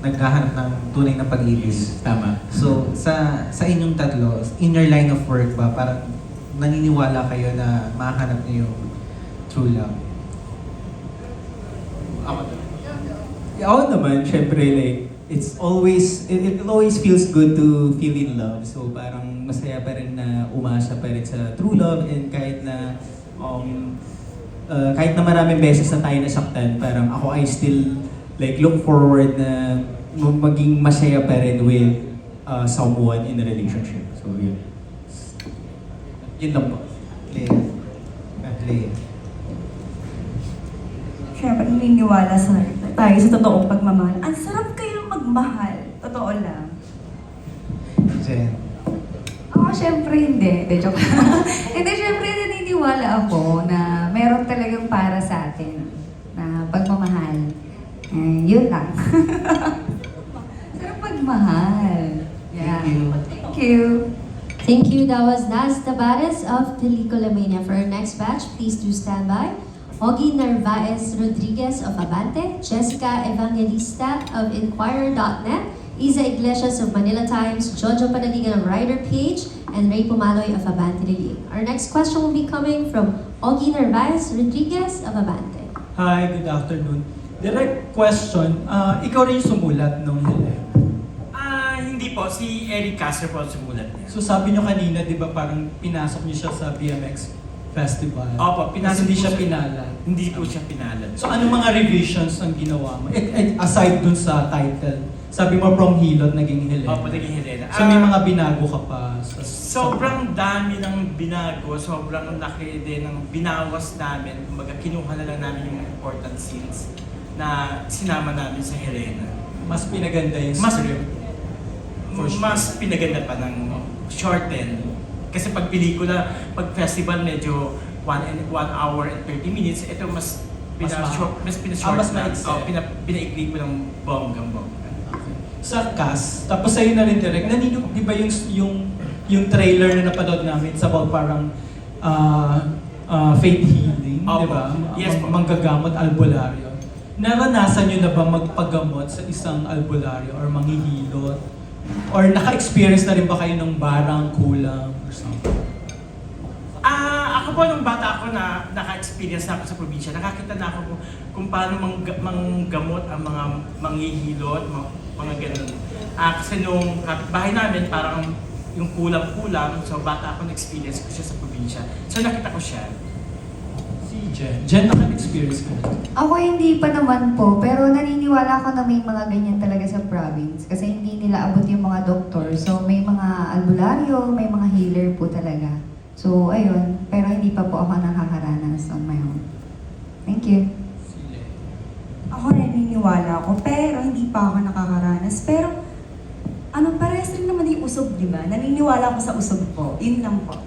naghahanap ng tunay na pag-ibig. Tama. So, sa inyong tatlo, in your line of work ba, parang naniniwala kayo na mahanap niyo yung true love? Ako ako naman, syempre, like, it always feels good to feel in love. So parang masaya pa rin na umasa pa rin sa true love, and kahit na maraming beses na tayo nasaktan, parang ako I still like look forward na maging masaya pa rin with someone in a relationship. So yun. Yun lang po. Lea. Lea. Siyempre, naniniwala tayo sa totoong pagmamahal. Ang sarap kayong magmahal. Totoo lang. Jen. Ako, syempre hindi. De, joke lang. Hindi, syempre naniniwala ako na meron talagang para sa atin na pagmamahal. Yun lang. Sarap magmahal. Yeah. Thank you. Thank you. Thank you. That was Naz Tabares of Pelicula Mania. For our next batch, please do stand by. Ogie Narvaez Rodriguez of Abante, Jessica Evangelista of Inquirer.net, Isa Iglesias of Manila Times, Jojo Panaligan of Rider Page, and Ray Pumaloy of Abante Review. Our next question will be coming from Ogie Narvaez Rodriguez of Abante. Hi, good afternoon. Direct question, ikaw rin yung sumulat nung Helena. Hindi po. Si Eric Castro po ang sumulat niya. So sabi nyo kanina, di ba parang pinasok niyo siya sa BMX Festival? Opo, pinasok Hindi po siya siya- pinalad. Hindi po siya pinalad. So anong mga revisions ang ginawa mo? Aside dun sa title, sabi mo from Hilot naging Helena. Opo, naging Helena. So may mga binago ka pa sa... Sobrang dami ng binago, sobrang laki din ng binawas namin. Kumbaga, kinuha na lang namin yung important scenes na sinama namin sa Helena. Mas pinaganda yung Mas- script. For sure. Mas pinaganda pa ng shorten. Kasi pag pelikula, pag festival, medyo 1 hour and 30 minutes. Ito mas Mas pinashort, mas pinashort mas na. maiksi. Pinaikli ko ng bonggang-bongga. Sa cast, tapos sa'yo na rin direct, di ba yung trailer na napanood namin sa about parang faith healing, Opo. di ba? Yes po. Manggagamot albularyo. Naranasan nyo na ba magpagamot sa isang albularyo or manghihilot? Or naka-experience na rin ba kayo ng barang kulang or something? Ako po nung bata ako na naka-experience na ako sa probinsya, nakakita na ako kung paano manggamot ang mga manghihilot, mga ganun. Kasi nung kapitbahay namin, parang yung kulang-kulang, so bata ako na-experience ko siya sa probinsya. So nakita ko siya. Si Jen naka-experience ka na? Ako hindi pa naman po, pero naniniwala ako na may mga ganyan talaga sa province. Kasi hindi nila abot yung mga doktor. So may mga albularyo, may mga healer po talaga. So ayun, pero hindi pa po ako nakakaranas on my own. Thank you. Ako naniniwala ako, pero hindi pa ako nakakaranas. Pero, parehas rin naman yung usog, di ba? Naniniwala ako sa usog po. Yun lang po.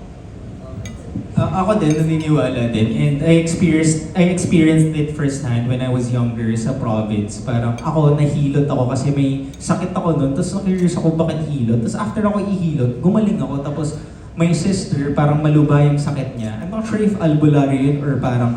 Ako din, naniniwala din. And I experienced it firsthand when I was younger sa province. Parang ako, nahilot ako kasi may sakit ako noon. Tapos na-curious ako bakit hilot. Tapos after ako ihilot, gumaling ako. Tapos my sister, parang malubha yung sakit niya. I'm not sure if albularyo yun or parang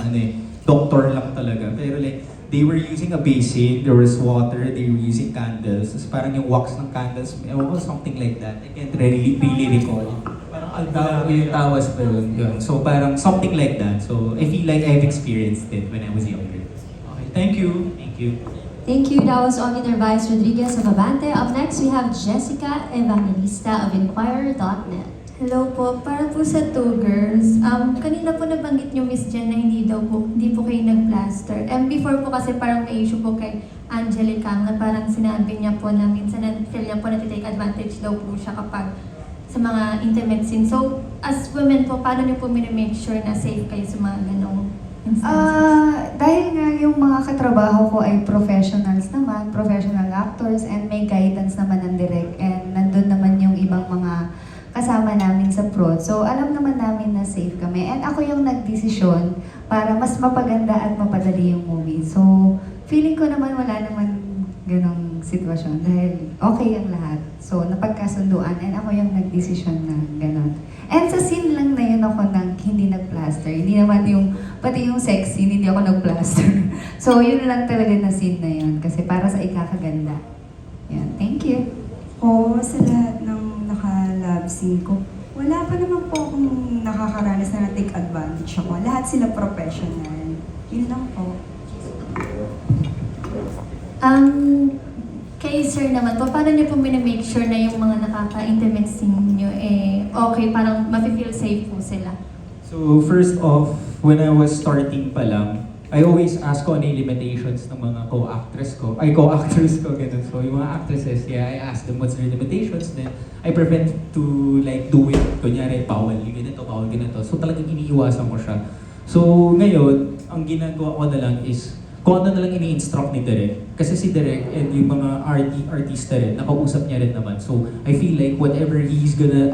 doctor lang talaga. Pero like, they were using a basin, there was water, they were using candles. Tapos parang yung wax ng candles, something like that. I can't really recall. Parang Yung tawas pa yun. So parang something like that. So I feel like I've experienced it when I was younger. Okay, thank you. Thank you. Thank you. That was Ogie Narvaez Rodriguez of Abante. Up next, we have Jessica Evangelista of Inquirer.net. Hello po, para po sa two girls. Kanina po nabanggit niyo, Miss Jen, na hindi po kayo nag-plaster. Before po kasi parang may issue po kay Angelica na parang sinabi niya po na minsan na-feel niya po na take advantage daw po siya kapag sa mga intimate scenes. So, as women po, paano niyo po make sure na safe kayo sa mga ganong instances? Dahil nga yung mga katrabaho ko ay professionals naman, professional actors, and may guidance naman ng direct, and nandun naman yung ibang mga kasama namin sa prod. So, alam naman namin na safe kami. And ako yung nagdesisyon para mas mapaganda at mapadali yung movie. So, feeling ko naman wala naman ganong sitwasyon dahil okay ang lahat. So, napagkasunduan and ako yung nagdesisyon na ganon. And sa scene lang na yun ako nang hindi nag-plaster. Hindi naman yung, pati yung sex scene, hindi ako nag-plaster. So, yun lang talaga na scene na yun kasi para sa ikakaganda. Yan, thank you. Ko sa lahat ng naka-love scene ko, wala pa naman po akong nakakaranas na na-take advantage ako. Lahat sila professional. Yun lang po. Kay sir naman po, paano niyo po minimake sure na yung mga nakaka-intimate scene niyo okay, parang mafe-feel safe po sila? So first off, when I was starting pa lang, I always ask ko ano yung limitations ng mga co-actors ko, ganun. So yung mga actresses, I ask them what's their limitations, then I prevent to like do it. Kunyari, bawal yung ganito. So talagang iniiwasan ko siya. So ngayon, ang ginagawa ko na lang is, kung ano na lang ini-instruct ni Direk. Kasi si Direk and yung mga artista rin, nakausap niya rin naman. So I feel like whatever he's gonna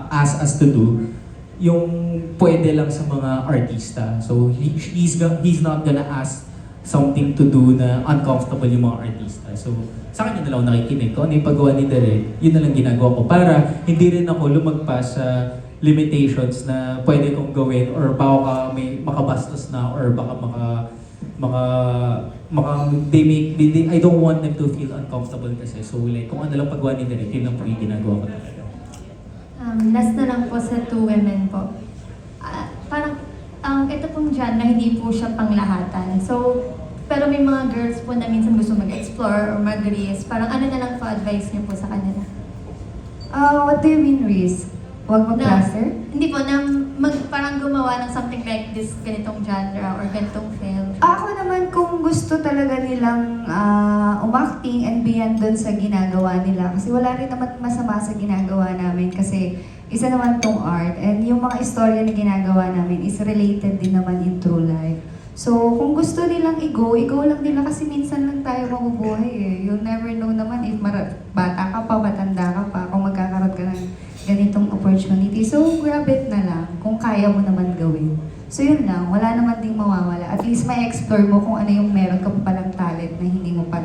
ask us to do, yung pwede lang sa mga artista. So he's not gonna ask something to do na uncomfortable yung mga artista. So sa kanya na lang ako nakikinig. Kung ano yung paggawa ni Direk, yun na lang ginagawa ko. Para hindi rin ako lumagpas sa limitations na pwede kong gawin or baka may makabastos na or baka I don't want them to feel uncomfortable kasi. So like, kung ano lang paggawa ni Direk, yun lang po yung ginagawa ko talaga. Last na lang po sa two women po. Parang, ito pong genre, hindi po siya panglahatan. So, pero may mga girls po na minsan gusto mag-explore or mag-risk. Parang ano na lang po advice niyo po sa kanila? What do you mean, Riz? Huwag mag-plaster? Hindi po, parang gumawa ng something like this, ganitong genre or ganitong film. Ako naman kung gusto talaga nilang umacting and beyond dun sa ginagawa nila. Kasi wala rin naman masama sa ginagawa namin kasi isa naman tong art and yung mga istorya na ginagawa namin is related din naman in true life. So kung gusto nilang i-go lang nila kasi minsan lang tayo mabubuhay eh. You'll never know naman if bata ka pa, matanda ka pa, kung magkakaroon ka ng ganitong opportunity. So grab it na lang kung kaya mo naman gawin. So yun lang, wala naman ding mawawala. At least may explore mo kung ano yung meron ka pa palang talent na hindi mo pa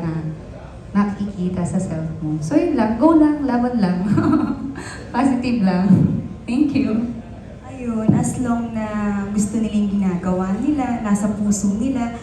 nakikita sa self mo. So yun lang, go lang, laban lang. Positive lang. Thank you. Ayun, as long na gusto nila yung ginagawa nila, nasa puso nila,